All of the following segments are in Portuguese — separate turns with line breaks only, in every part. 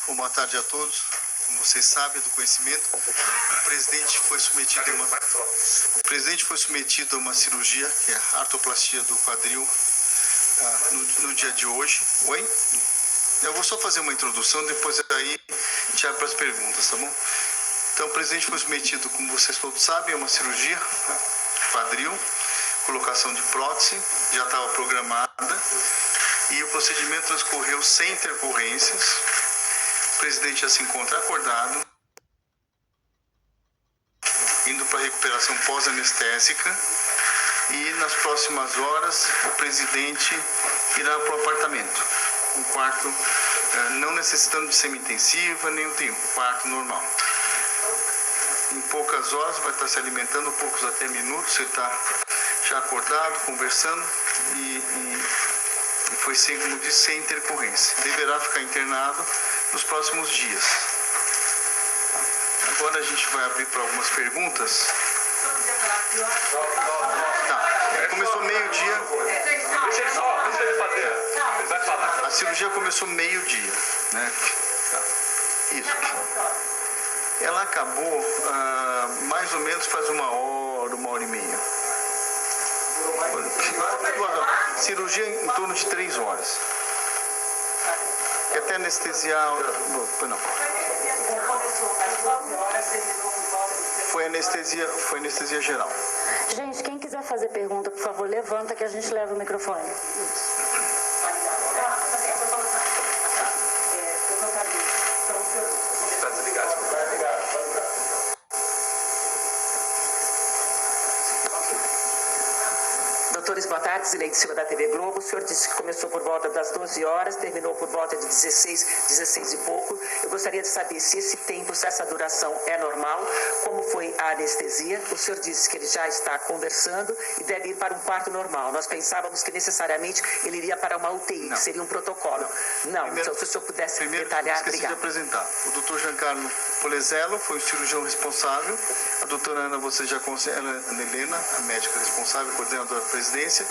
Bom, boa tarde a todos. Como vocês sabem do conhecimento, o presidente foi submetido a uma cirurgia, que é a artroplastia do quadril, no dia de hoje. Oi? Eu vou só fazer uma introdução, depois aí a gente abre para as perguntas, tá bom? Então, o presidente foi submetido, como vocês todos sabem, a uma cirurgia, quadril, colocação de prótese, já estava programada, e o procedimento transcorreu sem intercorrências. O presidente já se encontra acordado, indo para a recuperação pós-anestésica, e nas próximas horas o presidente irá para o apartamento, um quarto não necessitando de semi-intensiva, nem UTI, um quarto normal. Em poucas horas vai estar se alimentando, poucos até minutos, ele está já acordado, conversando, e foi sem, como disse, sem intercorrência. Deverá ficar internado nos próximos dias. Agora a gente vai abrir para algumas perguntas. Tá. Começou meio-dia.
Deixa ele fazer. Ele vai falar.
A cirurgia começou meio-dia, né? Tá. Isso. Ela acabou mais ou menos faz uma hora e meia. Cirurgia em torno de 3 horas. E até anestesiar. Não. Foi anestesia geral.
Gente, quem quiser fazer pergunta, por favor, levanta que a gente leva o microfone.
Está desligado.
Doutores, boa tarde. Zileide Silva da TV Globo. O senhor disse que começou por volta das 12 horas, terminou por volta de 16 e pouco. Eu gostaria de saber se esse tempo, se essa duração é normal, como foi a anestesia. O senhor disse que ele já está conversando e deve ir para um quarto normal. Nós pensávamos que necessariamente ele iria para uma UTI, que seria um protocolo. Não. Primeiro, então, se o senhor pudesse detalhar,
esqueci de apresentar. O doutor Giancarlo Polezello foi o cirurgião responsável. A doutora Ana, você já conhece, ela é Helena, a médica responsável, coordenadora da presidência.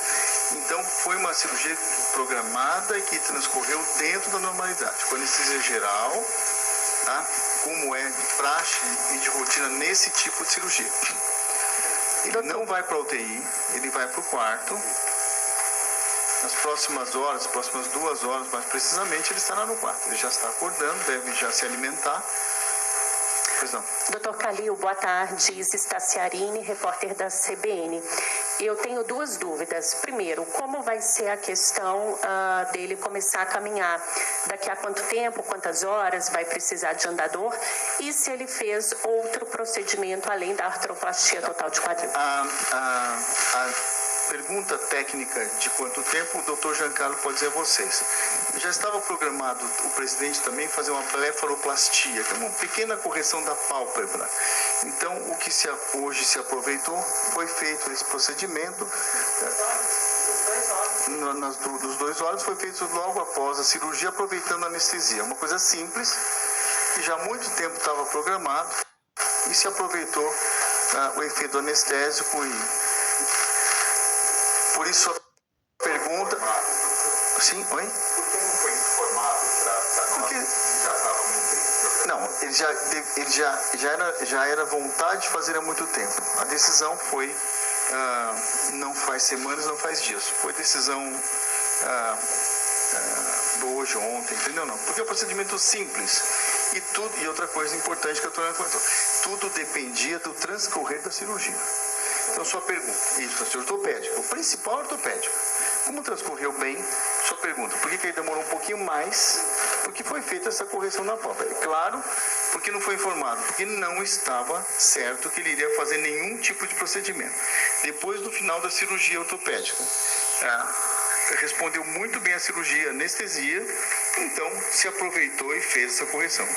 Então, foi uma cirurgia programada e que transcorreu dentro da normalidade, com anestesia geral, tá? Como é de praxe e de rotina nesse tipo de cirurgia. Ele não vai para a UTI, ele vai para o quarto. Nas próximas horas, as próximas 2 horas mais precisamente, ele estará no quarto. Ele já está acordando, deve já se alimentar. Pois não.
Doutor Calil, boa tarde. Isista Ciarini, repórter da CBN. Eu tenho 2 dúvidas. Primeiro, como vai ser a questão dele começar a caminhar? Daqui a quanto tempo, quantas horas vai precisar de andador? E se ele fez outro procedimento além da artroplastia total de quadril?
A pergunta técnica de quanto tempo o doutor Giancarlo pode dizer a vocês. Já estava programado o presidente também fazer uma blefaroplastia, que é uma pequena correção da pálpebra. Então, o que hoje se aproveitou, foi feito esse procedimento. Nos 2 olhos foi feito logo após a cirurgia, aproveitando a anestesia. Uma coisa simples, que já há muito tempo estava programado, e se aproveitou o efeito anestésico e... Por isso a pergunta... Sim, oi?
Por que não foi informado para nós?
Porque...
Já estava muito...
Não, ele já era vontade de fazer há muito tempo. A decisão foi, não faz semanas, não faz dias. Foi decisão hoje, ontem, entendeu? Não, porque é um procedimento simples. E outra coisa importante que a doutora comentou, tudo dependia do transcorrer da cirurgia. Então, sua pergunta, isso, a ortopédica, o principal ortopédico. Como transcorreu bem, sua pergunta, por que ele demorou um pouquinho mais? Porque foi feita essa correção na pálpebra. Claro, porque não foi informado, porque não estava certo que ele iria fazer nenhum tipo de procedimento. Depois do final da cirurgia ortopédica, respondeu muito bem a cirurgia, anestesia, então se aproveitou e fez essa correção.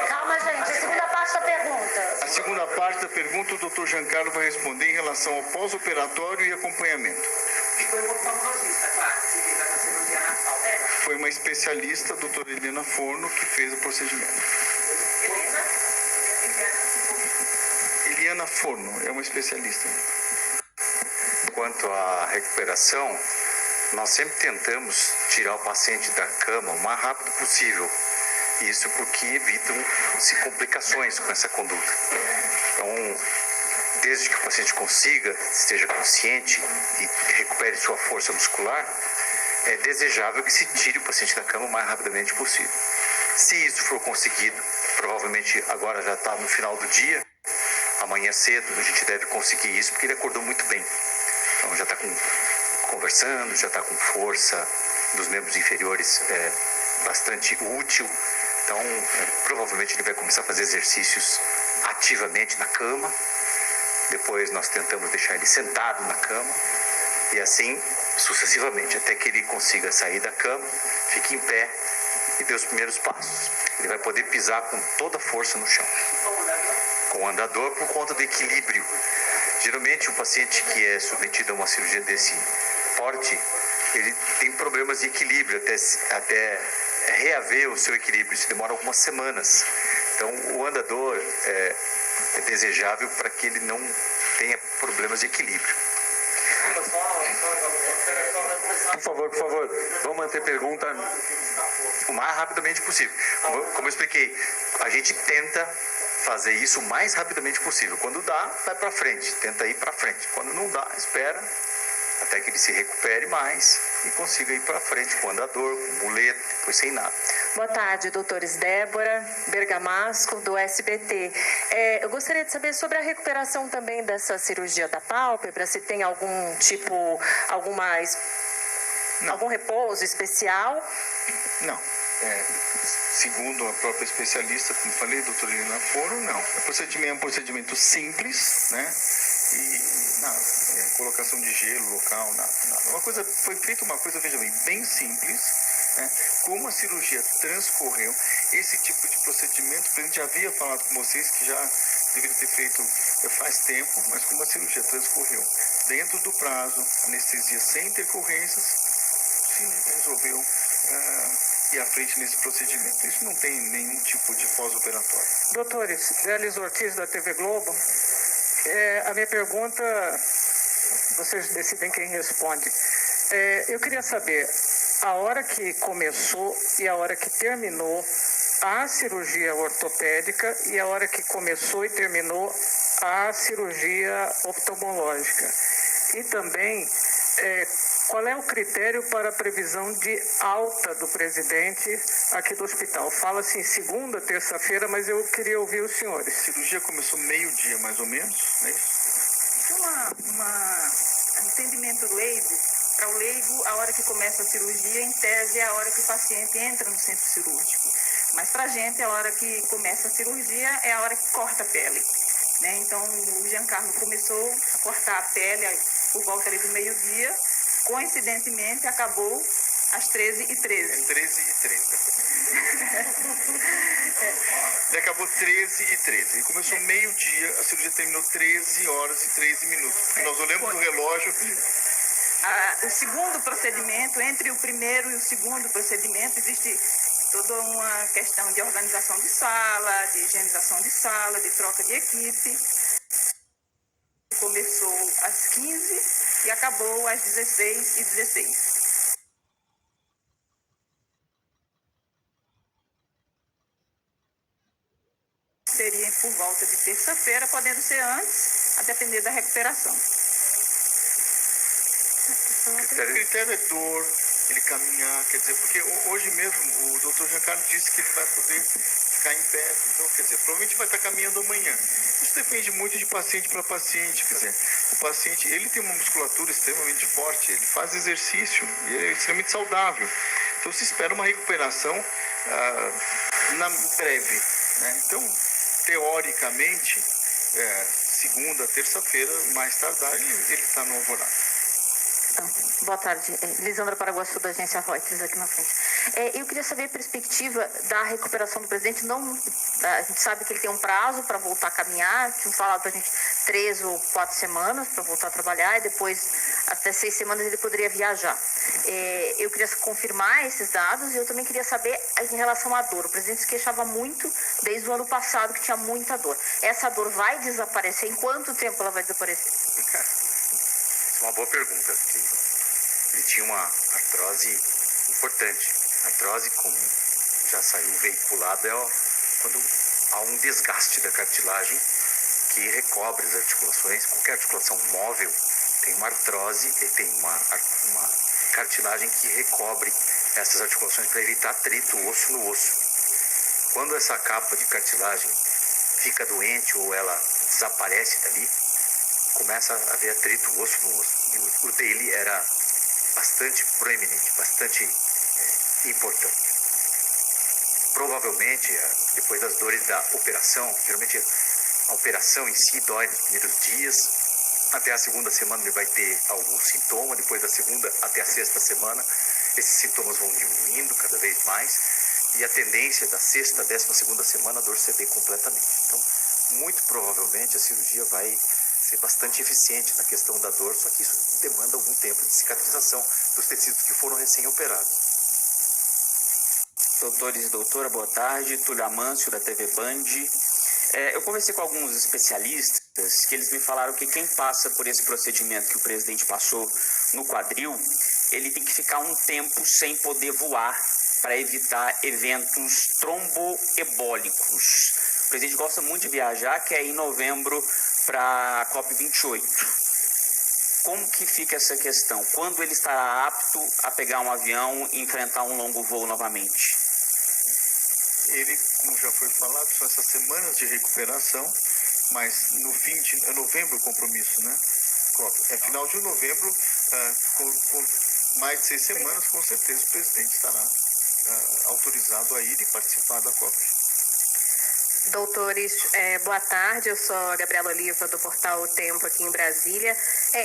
Calma, gente. A segunda parte da pergunta.
A segunda parte da pergunta, o doutor Giancarlo vai responder em relação ao pós-operatório e acompanhamento.
Foi um oftalmologista, claro, que fez essa cirurgia na pálpebra.
Foi uma especialista, a doutora Helena Forno, que fez o procedimento. Eliana Forno é uma especialista.
Quanto à recuperação, Nós sempre tentamos tirar o paciente da cama o mais rápido possível. Isso porque evitam-se complicações com essa conduta. Então, desde que o paciente esteja consciente e recupere sua força muscular, é desejável que se tire o paciente da cama o mais rapidamente possível. Se isso for conseguido, provavelmente agora já está no final do dia, amanhã cedo a gente deve conseguir isso, porque ele acordou muito bem. Então já está conversando, já está com força dos membros inferiores bastante útil. Então, provavelmente ele vai começar a fazer exercícios ativamente na cama. Depois nós tentamos deixar ele sentado na cama. E assim, sucessivamente, até que ele consiga sair da cama, fique em pé e dê os primeiros passos. Ele vai poder pisar com toda a força no chão. Com o andador, por conta do equilíbrio. Geralmente, o paciente que é submetido a uma cirurgia desse porte, ele tem problemas de equilíbrio até reaver o seu equilíbrio. Isso demora algumas semanas. Então, o andador é desejável para que ele não tenha problemas de equilíbrio.
Por favor, vamos manter pergunta
O mais rapidamente possível. Como eu expliquei, a gente tenta fazer isso o mais rapidamente possível. Quando dá, vai para frente, tenta ir para frente. Quando não dá, espera até que ele se recupere mais e consiga ir para frente com andador, com muleta, depois sem nada.
Boa tarde, doutores Débora Bergamasco, do SBT. Eu gostaria de saber sobre a recuperação também dessa cirurgia da pálpebra, se tem algum algum repouso especial?
Não. Segundo a própria especialista, como falei, doutora Helena Foro, não. É um procedimento simples, né? E nada, colocação de gelo local, nada. Foi feita uma coisa, veja bem simples, né? Como a cirurgia transcorreu, esse tipo de procedimento, a gente já havia falado com vocês que já deveria ter feito faz tempo, mas como a cirurgia transcorreu dentro do prazo, anestesia sem intercorrências, se resolveu ir à frente nesse procedimento. Isso não tem nenhum tipo de pós-operatório.
Doutores, Délis Ortiz, da TV Globo. A minha pergunta, vocês decidem quem responde. Eu queria saber a hora que começou e a hora que terminou a cirurgia ortopédica e a hora que começou e terminou a cirurgia oftalmológica. E também, qual é o critério para a previsão de alta do presidente aqui do hospital? Fala-se em segunda, terça-feira, mas eu queria ouvir os senhores.
A cirurgia começou meio-dia, mais ou menos, não é isso?
Um entendimento leigo. Para o leigo, a hora que começa a cirurgia, em tese, é a hora que o paciente entra no centro cirúrgico. Mas para a gente, a hora que começa a cirurgia é a hora que corta a pele. Né? Então, o Giancarlo começou a cortar a pele por volta ali do meio-dia. Coincidentemente, acabou às 13h13.
13h13. Ele acabou 13h13. Ele começou meio-dia, a cirurgia terminou 13h13. Nós olhamos no relógio.
O segundo procedimento, entre o primeiro e o segundo procedimento, existe toda uma questão de organização de sala, de higienização de sala, de troca de equipe. Começou às 15h e acabou às 16h16. Seria por volta de terça-feira, podendo ser antes, a depender da recuperação.
O critério é dor, ele caminhar, quer dizer, porque hoje mesmo o doutor Giancarlo disse que ele vai poder ficar em pé, então, quer dizer, provavelmente vai estar caminhando amanhã. Isso depende muito de paciente para paciente, quer dizer, o paciente, ele tem uma musculatura extremamente forte, ele faz exercício e é extremamente saudável. Então se espera uma recuperação na breve, né? Então, teoricamente, segunda, terça-feira, mais tardar, ele está no Alvorada.
Boa tarde, Lisandra Paraguaçu, da agência Reuters, aqui na frente. Eu queria saber a perspectiva da recuperação do presidente. A gente sabe que ele tem um prazo para voltar a caminhar, tinham falado para a gente 3 ou 4 semanas para voltar a trabalhar, e depois até 6 semanas ele poderia viajar. Eu queria confirmar esses dados e eu também queria saber em relação à dor. O presidente se queixava muito desde o ano passado que tinha muita dor. Essa dor vai desaparecer? Em quanto tempo ela vai desaparecer?
Essa é uma boa pergunta. Ele tinha uma artrose importante. Artrose, como já saiu veiculado, é quando há um desgaste da cartilagem que recobre as articulações. Qualquer articulação móvel tem uma artrose e tem uma cartilagem que recobre essas articulações para evitar atrito osso no osso. Quando essa capa de cartilagem fica doente ou ela desaparece dali, começa a haver atrito osso no osso. E o dele era bastante proeminente, bastante importante. Provavelmente, depois das dores da operação, geralmente a operação em si dói nos primeiros dias, até a segunda semana ele vai ter algum sintoma, depois da segunda até a sexta semana, esses sintomas vão diminuindo cada vez mais, e a tendência da sexta, 12ª semana, a dor ceder completamente. Então, muito provavelmente a cirurgia vai ser bastante eficiente na questão da dor, só que isso demanda algum tempo de cicatrização dos tecidos que foram recém-operados.
Doutores e doutora, boa tarde. Túlio Amâncio, da TV Band. Eu conversei com alguns especialistas que eles me falaram que quem passa por esse procedimento que o presidente passou no quadril, ele tem que ficar um tempo sem poder voar para evitar eventos tromboembólicos. O presidente gosta muito de viajar, que é em novembro para a COP28. Como que fica essa questão? Quando ele estará apto a pegar um avião e enfrentar um longo voo novamente?
Ele, como já foi falado, são essas semanas de recuperação, mas no fim de novembro o compromisso, né? É final de novembro, com mais de 6 semanas, com certeza o presidente estará autorizado a ir e participar da COP.
Doutores, boa tarde, eu sou a Gabriela Oliva do portal O Tempo aqui em Brasília.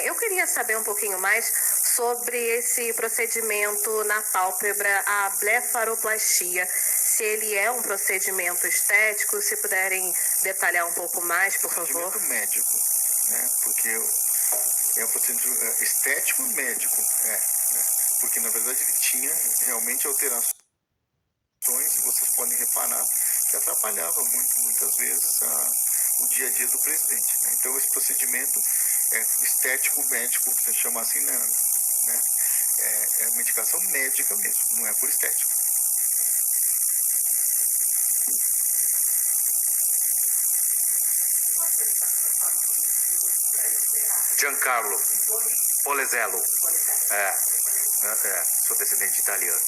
Eu queria saber um pouquinho mais sobre esse procedimento na pálpebra, a blefaroplastia. Se ele é um procedimento estético, se puderem detalhar um pouco mais, por favor.
Procedimento médico, né? Porque é um procedimento estético médico, né? Porque na verdade ele tinha realmente alterações, e vocês podem reparar que atrapalhava muitas vezes o dia a dia do presidente, né? Então esse procedimento estético médico, você chama assim, né? É uma indicação médica mesmo, não é por estética.
Giancarlo Polezello. Sou descendente de italiano.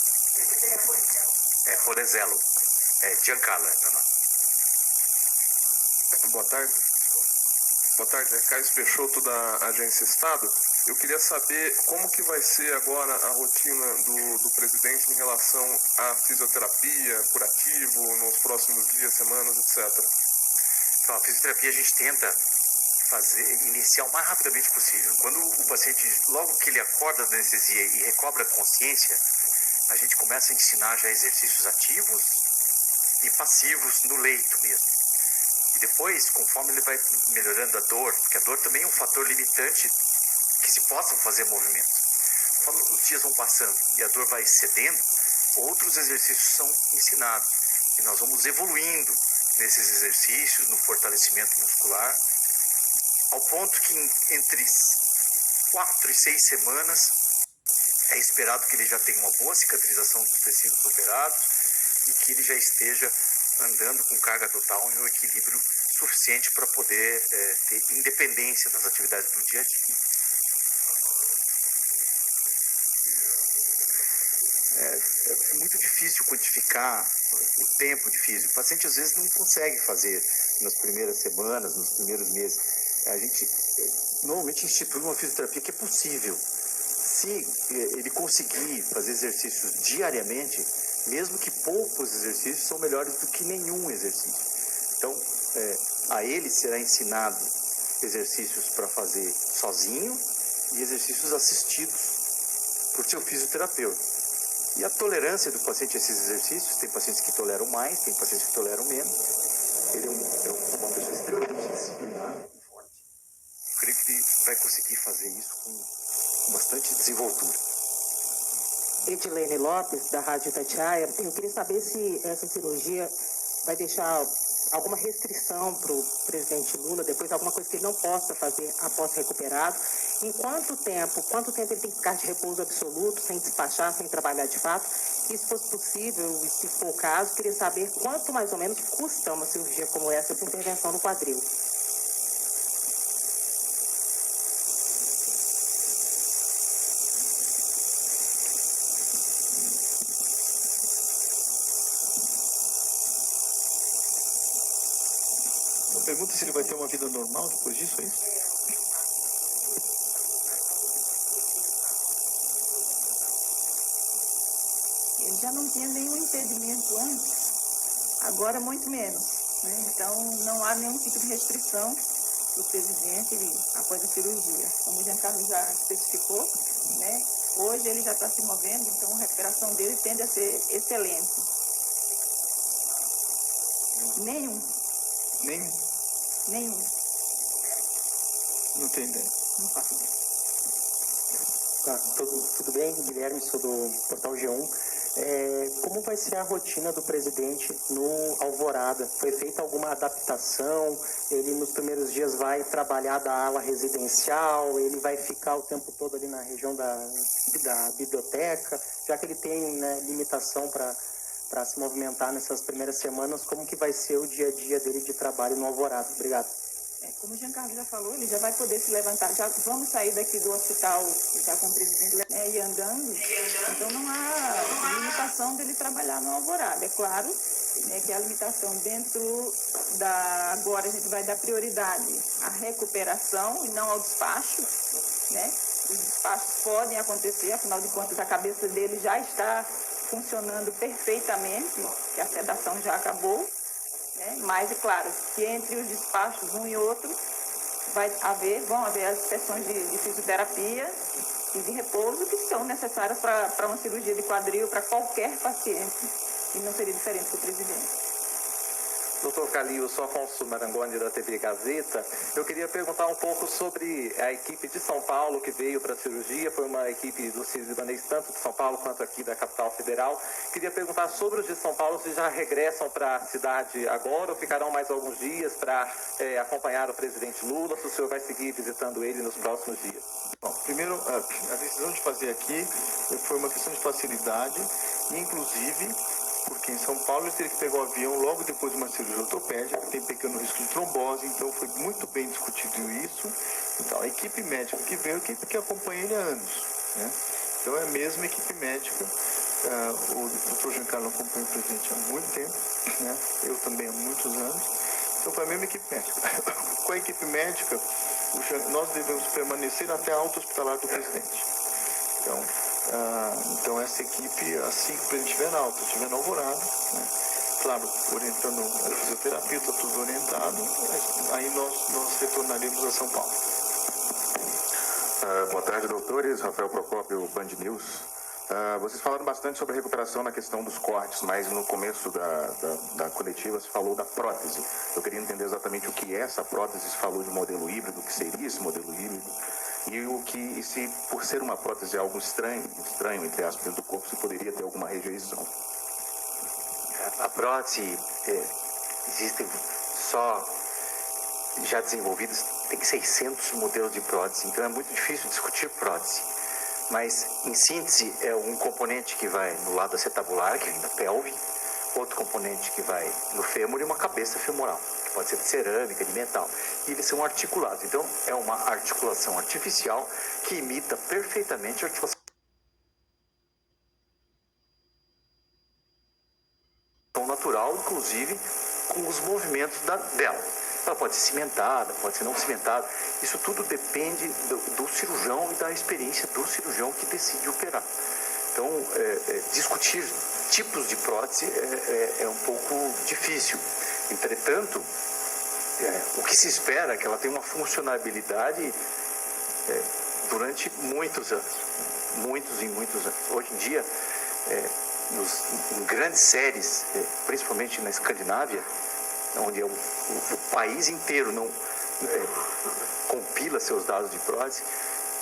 Polezello. Giancarlo.
Boa tarde. Boa tarde, Carlos Peixoto, da Agência Estado. Eu queria saber como que vai ser agora a rotina do presidente em relação à fisioterapia, curativo, nos próximos dias, semanas, etc.
Então, a fisioterapia a gente tenta iniciar o mais rapidamente possível. Quando o paciente, logo que ele acorda da anestesia e recobra a consciência, a gente começa a ensinar já exercícios ativos e passivos no leito mesmo. E depois, conforme ele vai melhorando a dor, porque a dor também é um fator limitante que se possam fazer movimentos. Conforme os dias vão passando e a dor vai cedendo, outros exercícios são ensinados. E nós vamos evoluindo nesses exercícios, no fortalecimento muscular, ao ponto que entre 4 e 6 semanas é esperado que ele já tenha uma boa cicatrização dos tecidos operados e que ele já esteja andando com carga total em um equilíbrio suficiente para poder ter independência das atividades do dia a dia. É muito difícil quantificar o tempo difícil. O paciente às vezes não consegue fazer nas primeiras semanas, nos primeiros meses. A gente normalmente institui uma fisioterapia que é possível. Se ele conseguir fazer exercícios diariamente, mesmo que poucos exercícios, são melhores do que nenhum exercício. Então, a ele será ensinado exercícios para fazer sozinho e exercícios assistidos por seu fisioterapeuta. E a tolerância do paciente a esses exercícios, tem pacientes que toleram mais, tem pacientes que toleram menos. Ele é uma pessoa extremamente disciplinada e forte. Eu creio que ele vai conseguir fazer isso com bastante desenvoltura.
Edilene Lopes, da Rádio Itatiaia. Eu queria saber se essa cirurgia vai deixar alguma restrição para o presidente Lula, depois alguma coisa que ele não possa fazer após recuperado? Em quanto tempo ele tem que ficar de repouso absoluto, sem despachar, sem trabalhar de fato? E se fosse possível, e se for o caso, queria saber quanto mais ou menos custa uma cirurgia como essa intervenção no quadril.
Pergunta se ele vai ter uma vida normal depois disso, é isso?
Ele já não tinha nenhum impedimento antes, agora muito menos, né? Então não há nenhum tipo de restrição do presidente após a cirurgia. Como o Jean Carlos já especificou, né? Hoje ele já está se movendo, então a recuperação dele tende a ser excelente. Nenhum.
Não tem ideia.
Não faço ideia.
Tá, tudo bem? Guilherme, sou do Portal G1. Como vai ser a rotina do presidente no Alvorada? Foi feita alguma adaptação? Ele nos primeiros dias vai trabalhar da ala residencial? Ele vai ficar o tempo todo ali na região da biblioteca? Já que ele tem, né, limitação para se movimentar nessas primeiras semanas, como que vai ser o dia a dia dele de trabalho no Alvorada? Obrigado.
Como o Jean Carlos já falou, ele já vai poder se levantar. Já vamos sair daqui do hospital, já com o presidente, e andando. Então não há limitação dele trabalhar no Alvorada. É claro, né, que a limitação dentro da... Agora a gente vai dar prioridade à recuperação e não ao despacho, né? Os despachos podem acontecer, afinal de contas a cabeça dele já está funcionando perfeitamente, que a sedação já acabou. Mas, é claro, que entre os despachos, um e outro, vão haver as sessões de fisioterapia e de repouso que são necessárias para uma cirurgia de quadril para qualquer paciente, e não seria diferente para o presidente.
Doutor Calil, sou Afonso Marangoni da TV Gazeta. Eu queria perguntar um pouco sobre a equipe de São Paulo que veio para a cirurgia. Foi uma equipe do Sírio-Libanês, tanto de São Paulo quanto aqui da capital federal. Queria perguntar sobre os de São Paulo, se já regressam para a cidade agora ou ficarão mais alguns dias para acompanhar o presidente Lula, se o senhor vai seguir visitando ele nos próximos dias.
Bom, primeiro, a decisão de fazer aqui foi uma questão de facilidade, inclusive porque em São Paulo ele teria que pegar o avião logo depois de uma cirurgia ortopédica, tem pequeno risco de trombose, então foi muito bem discutido isso. Então, a equipe médica que veio é a equipe que acompanha ele há anos, né? Então, é a mesma equipe médica. O Dr. Jean Carlos acompanha o presidente há muito tempo, né? Eu também há muitos anos. Então, foi a mesma equipe médica. Com a equipe médica, nós devemos permanecer até a alta hospitalar do presidente. Então essa equipe, assim que o presidente estiver na alta, estiver no Alvorada, né? Claro, orientando a fisioterapia, está tudo orientado, aí nós retornaremos a São Paulo.
Boa tarde, doutores. Rafael Procópio, Band News. Vocês falaram bastante sobre a recuperação na questão dos cortes, mas no começo da coletiva se falou da prótese. Eu queria entender exatamente o que é essa prótese. Se falou de modelo híbrido, o que seria esse modelo híbrido? E se, por ser uma prótese algo estranho, entre aspas, dentro do corpo, se poderia ter alguma rejeição?
A prótese, existem só já desenvolvidos, tem 600 modelos de prótese, então é muito difícil discutir prótese. Mas, em síntese, é um componente que vai no lado acetabular, que vem da pelve, outro componente que vai no fêmur e uma cabeça femoral, que pode ser de cerâmica, de metal. E eles são articulados. Então, é uma articulação artificial que imita perfeitamente a articulação natural, inclusive com os movimentos dela. Ela pode ser cimentada, pode ser não cimentada. Isso tudo depende do cirurgião e da experiência do cirurgião que decide operar. Então, discutir tipos de prótese é um pouco difícil. Entretanto, o que se espera é que ela tenha uma funcionalidade durante muitos anos. Muitos e muitos anos. Hoje em dia, em grandes séries, principalmente na Escandinávia, onde o país inteiro não compila seus dados de prótese,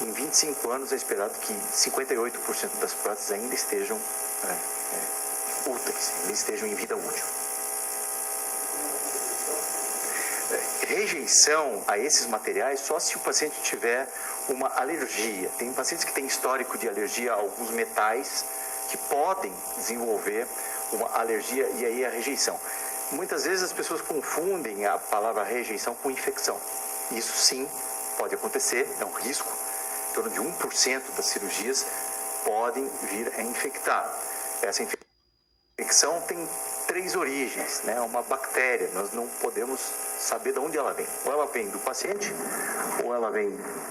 em 25 anos é esperado que 58% das próteses ainda estejam úteis, ainda estejam em vida útil. rejeição a esses materiais só se o paciente tiver uma alergia. Tem pacientes que têm histórico de alergia a alguns metais que podem desenvolver uma alergia e aí a rejeição. Muitas vezes as pessoas confundem a palavra rejeição com infecção. Isso sim pode acontecer, é um risco. Em torno de 1% das cirurgias podem vir a infectar. Essa infecção tem 3 origens, né? Uma bactéria, nós não podemos saber de onde ela vem. Ou ela vem do paciente, ou ela vem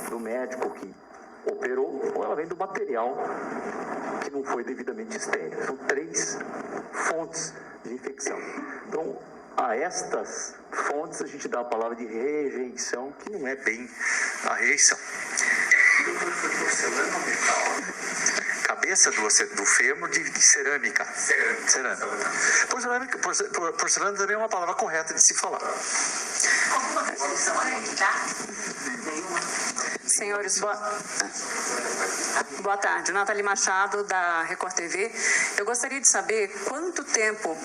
do médico que operou, ou ela vem do material que não foi devidamente estéril. São 3 fontes de infecção. Então, a estas fontes a gente dá a palavra de rejeição, que não é bem a rejeição. Cabeça do fêmur de cerâmica. Cerâmica. Porcelana também é uma palavra correta de se falar.
Alguma restrição aí, tá?
Senhores, boa tarde. Nathalie Machado, da Record TV. Eu gostaria de saber em quanto tempo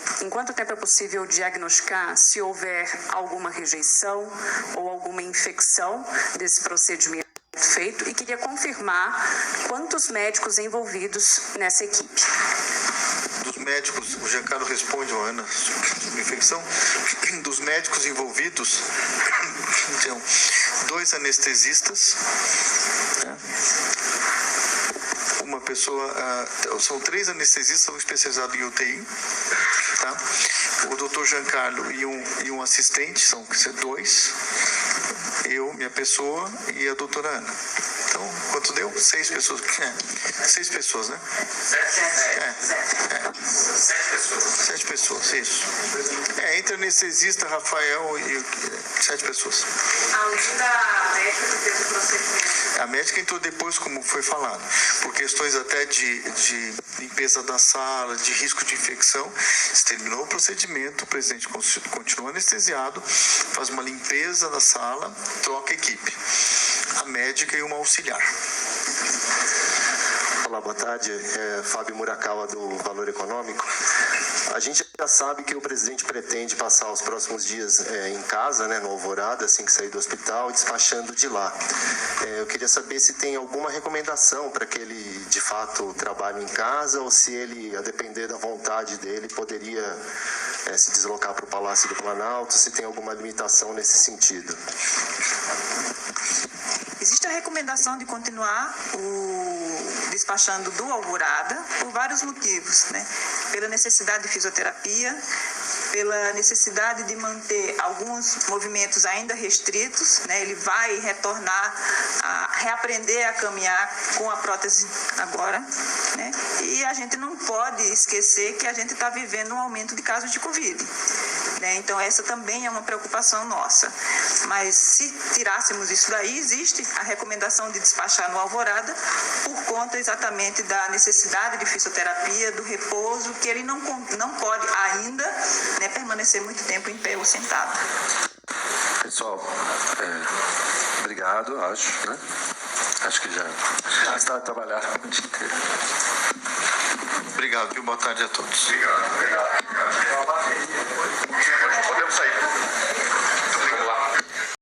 é possível diagnosticar se houver alguma rejeição ou alguma infecção desse procedimento feito, e queria confirmar quantos médicos envolvidos nessa equipe.
Dos médicos, o Giancarlo responde, Ana, sobre infecção. Dos médicos envolvidos, então, 2 anestesistas, né? Uma pessoa, são 3 anestesistas, são especializados em UTI, tá? O Dr. Giancarlo e um assistente, são 2, eu, minha pessoa e a doutora Ana. Então, quanto deu? 6 pessoas. 6 pessoas, né? 7 pessoas, isso. Entre anestesista, Rafael e 7 pessoas.
Além da médica que fez o procedimento.
A médica entrou depois, como foi falado, por questões até de limpeza da sala, de risco de infecção. Se terminou o procedimento, o presidente continua anestesiado, faz uma limpeza da sala, troca a equipe. A médica e uma auxiliar.
Olá, boa tarde. Fábio Murakawa, do Valor Econômico. A gente já sabe que o presidente pretende passar os próximos dias em casa, né, no Alvorada, assim que sair do hospital, despachando de lá. Eu queria saber se tem alguma recomendação para que ele, de fato, trabalhe em casa, ou se ele, a depender da vontade dele, poderia se deslocar para o Palácio do Planalto, se tem alguma limitação nesse sentido.
Existe a recomendação de continuar despachando do Alvorada por vários motivos, né? Pela necessidade de fisioterapia, pela necessidade de manter alguns movimentos ainda restritos, né? Ele vai retornar a reaprender a caminhar com a prótese agora, né? E a gente não pode esquecer que a gente está vivendo um aumento de casos de Covid, né? Então essa também é uma preocupação nossa. Mas se tirássemos isso daí, existe a recomendação de despachar no Alvorada por conta exatamente da necessidade de fisioterapia, do repouso, que ele não pode ainda, né, permanecer muito tempo em pé ou sentado.
Pessoal, obrigado, acho, né? Acho que já está a trabalhar o dia inteiro.
Obrigado, boa tarde a todos.
Obrigado.